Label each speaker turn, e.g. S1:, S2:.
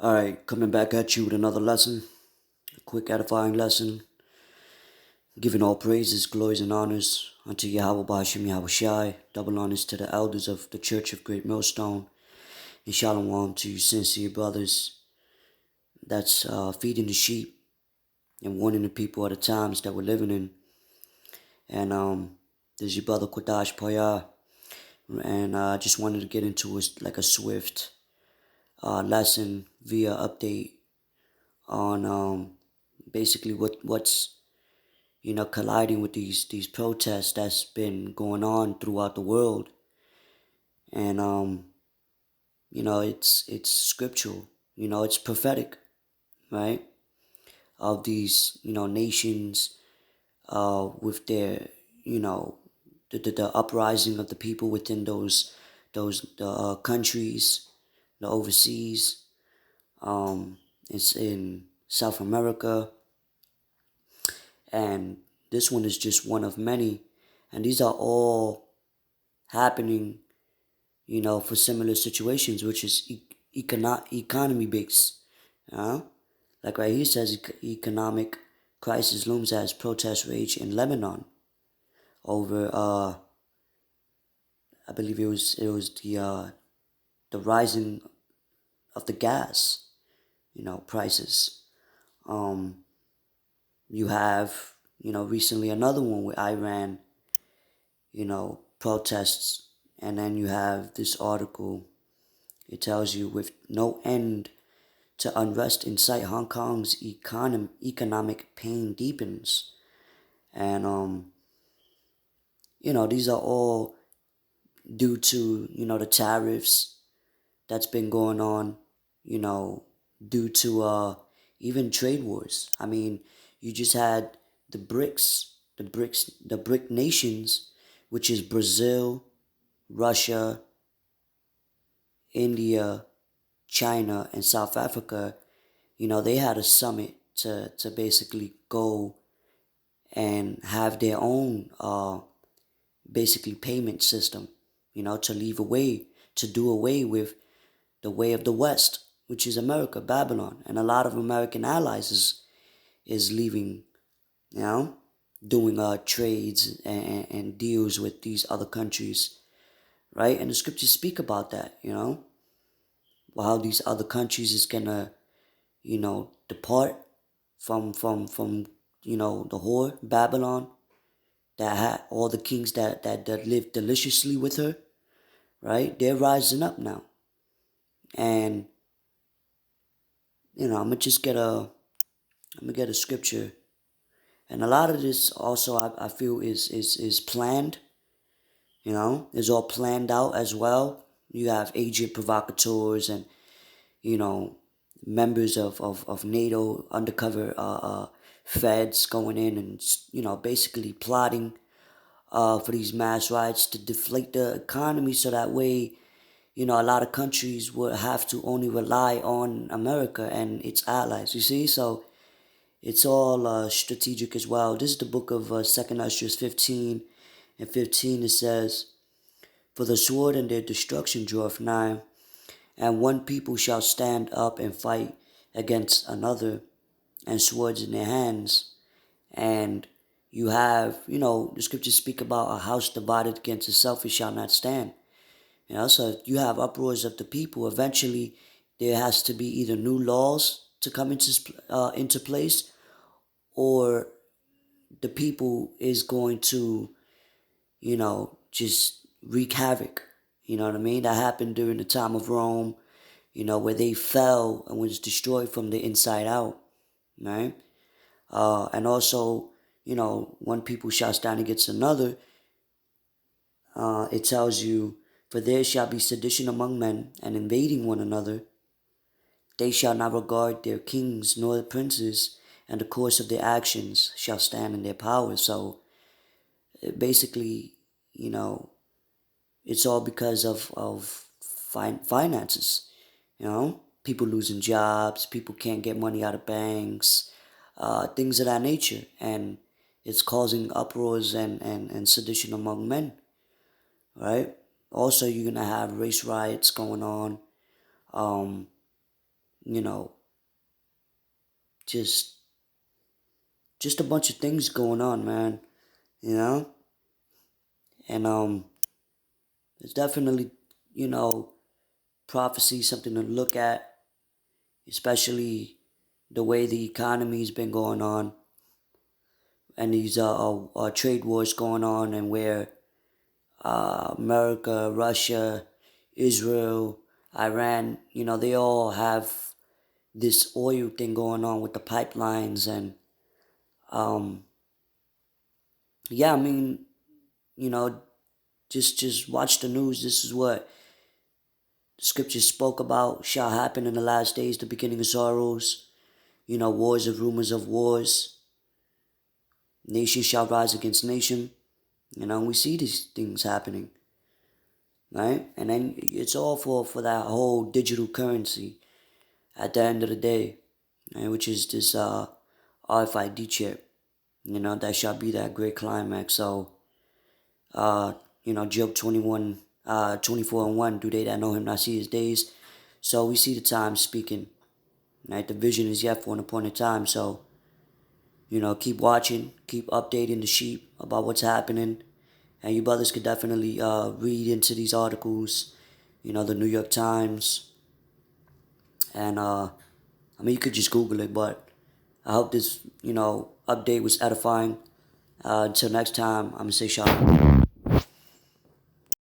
S1: Alright, coming back at you with another lesson, a quick edifying lesson, giving all praises, glories, and honors unto Yahweh Bashim Yahweh Shai, double honors to the elders of the Church of Great Millstone, and shalom to you sincere brothers that's feeding the sheep and warning the people of the times that we're living in. And this is your brother Kodash Paya, and I just wanted to get into a swift lesson via update on basically what's colliding with these protests that's been going on throughout the world. And it's scriptural, it's prophetic, right? Of these, nations with their, the uprising of the people within those countries, the overseas. It's in South America, and this one is just one of many, and these are all happening, for similar situations, which is economy based. Like right here says, economic crisis looms as protests rage in Lebanon over, I believe it was the rising of the gas, prices. Um, you have, recently another one with Iran, protests, and then you have this article. It tells you with no end to unrest in sight, Hong Kong's economic pain deepens. And, these are all due to, the tariffs that's been going on, you know, due to even trade wars. I mean, you just had the BRIC nations, which is Brazil, Russia, India, China, and South Africa. They had a summit to basically go and have their own basically payment system, to do away with the way of the West, which is America, Babylon, and a lot of American allies is leaving, you know, doing trades and deals with these other countries, right? And the scriptures speak about that, how these other countries is gonna, depart from the whore Babylon that had all the kings that lived deliciously with her, right? They're rising up now, and I'm gonna get a scripture, and a lot of this also I feel is planned. Is all planned out as well. You have agent provocateurs and you know members of NATO undercover feds going in and basically plotting for these mass riots to deflate the economy so that way a lot of countries would have to only rely on America and its allies. You see, so it's all strategic as well. This is the book of 2nd Esdras 15 and 15. It says, "For the sword and their destruction draweth nigh, and one people shall stand up and fight against another, and swords in their hands." And you have, the scriptures speak about a house divided against itself, it shall not stand. So if you have uproars of the people, eventually there has to be either new laws to come into place, or the people is going to, just wreak havoc. You know what I mean? That happened during the time of Rome, where they fell and was destroyed from the inside out, right? And also, one people shall stand against another. It tells you, "For there shall be sedition among men, and invading one another. They shall not regard their kings nor the princes, and the course of their actions shall stand in their power." So basically, you know, it's all because of finances. People losing jobs, people can't get money out of banks, things of that nature, and it's causing uproars and sedition among men, right? Also, you're gonna have race riots going on. Um, you know, just just a bunch of things going on, man. You know, and it's definitely, you know, prophecy, something to look at, especially the way the economy's been going on, and these trade wars going on, and where America, Russia, Israel, Iran, you know, they all have this oil thing going on with the pipelines. And um, yeah, I mean, you know, just watch the news. This is what the scriptures spoke about shall happen in the last days, the beginning of sorrows. You know, wars of rumors of wars. Nation shall rise against nation. You know, we see these things happening, right? And then it's all for that whole digital currency at the end of the day, right? Which is this RFID chip. You know, that shall be that great climax. So, you know, Job 21, 24 and 1, do they that know him not see his days? So we see the time speaking, right? The vision is yet for an appointed time. So, you know, keep watching, keep updating the sheep about what's happening. And you brothers could definitely read into these articles, you know, the New York Times. And, I mean, you could just Google it, but I hope this, you know, update was edifying. Until next time, I'm going to say shalom.